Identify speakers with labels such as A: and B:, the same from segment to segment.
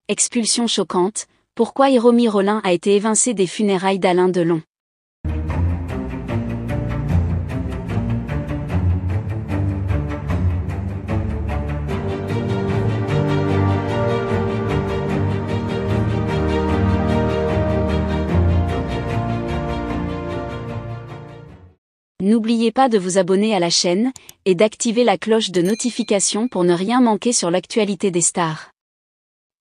A: Expulsion choquante, pourquoi Hiromi Rollin a été évincé des funérailles d'Alain Delon? N'oubliez pas de vous abonner à la chaîne, et d'activer la cloche de notification pour ne rien manquer sur l'actualité des stars.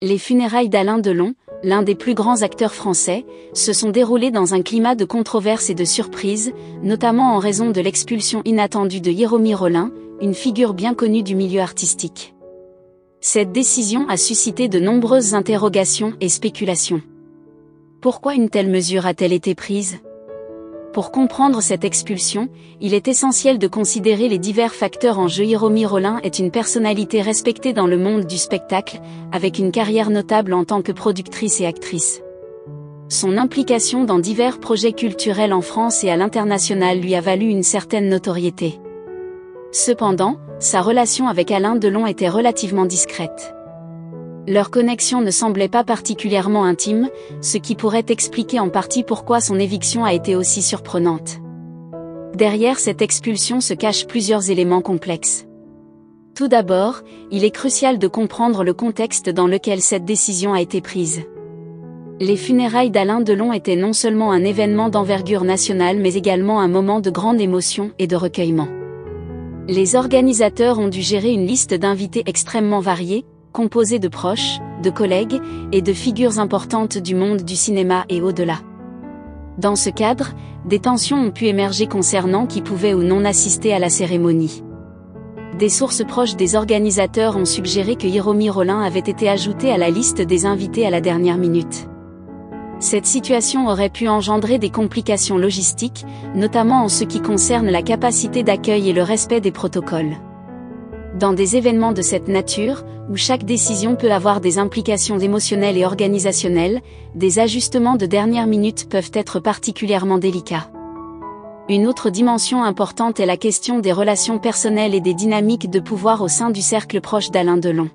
A: Les funérailles d'Alain Delon, l'un des plus grands acteurs français, se sont déroulées dans un climat de controverse et de surprise, notamment en raison de l'expulsion inattendue de Hiromi Rollin, une figure bien connue du milieu artistique. Cette décision a suscité de nombreuses interrogations et spéculations. Pourquoi une telle mesure a-t-elle été prise ? Pour comprendre cette expulsion, il est essentiel de considérer les divers facteurs en jeu. Hiromi Rollin est une personnalité respectée dans le monde du spectacle, avec une carrière notable en tant que productrice et actrice. Son implication dans divers projets culturels en France et à l'international lui a valu une certaine notoriété. Cependant, sa relation avec Alain Delon était relativement discrète. Leur connexion ne semblait pas particulièrement intime, ce qui pourrait expliquer en partie pourquoi son éviction a été aussi surprenante. Derrière cette expulsion se cachent plusieurs éléments complexes. Tout d'abord, il est crucial de comprendre le contexte dans lequel cette décision a été prise. Les funérailles d'Alain Delon étaient non seulement un événement d'envergure nationale mais également un moment de grande émotion et de recueillement. Les organisateurs ont dû gérer une liste d'invités extrêmement variée, composé de proches, de collègues, et de figures importantes du monde du cinéma et au-delà. Dans ce cadre, des tensions ont pu émerger concernant qui pouvait ou non assister à la cérémonie. Des sources proches des organisateurs ont suggéré que Hiromi Rollin avait été ajouté à la liste des invités à la dernière minute. Cette situation aurait pu engendrer des complications logistiques, notamment en ce qui concerne la capacité d'accueil et le respect des protocoles. Dans des événements de cette nature, où chaque décision peut avoir des implications émotionnelles et organisationnelles, des ajustements de dernière minute peuvent être particulièrement délicats. Une autre dimension importante est la question des relations personnelles et des dynamiques de pouvoir au sein du cercle proche d'Alain Delon.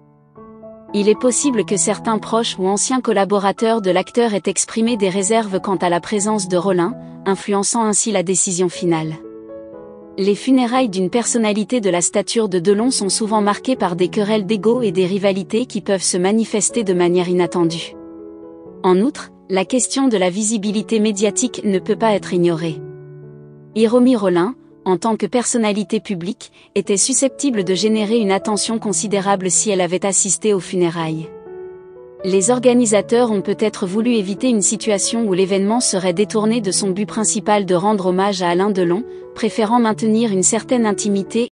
A: Il est possible que certains proches ou anciens collaborateurs de l'acteur aient exprimé des réserves quant à la présence de Rollin, influençant ainsi la décision finale. Les funérailles d'une personnalité de la stature de Delon sont souvent marquées par des querelles d'ego et des rivalités qui peuvent se manifester de manière inattendue. En outre, la question de la visibilité médiatique ne peut pas être ignorée. Hiromi Rollin, en tant que personnalité publique, était susceptible de générer une attention considérable si elle avait assisté aux funérailles. Les organisateurs ont peut-être voulu éviter une situation où l'événement serait détourné de son but principal de rendre hommage à Alain Delon, préférant maintenir une certaine intimité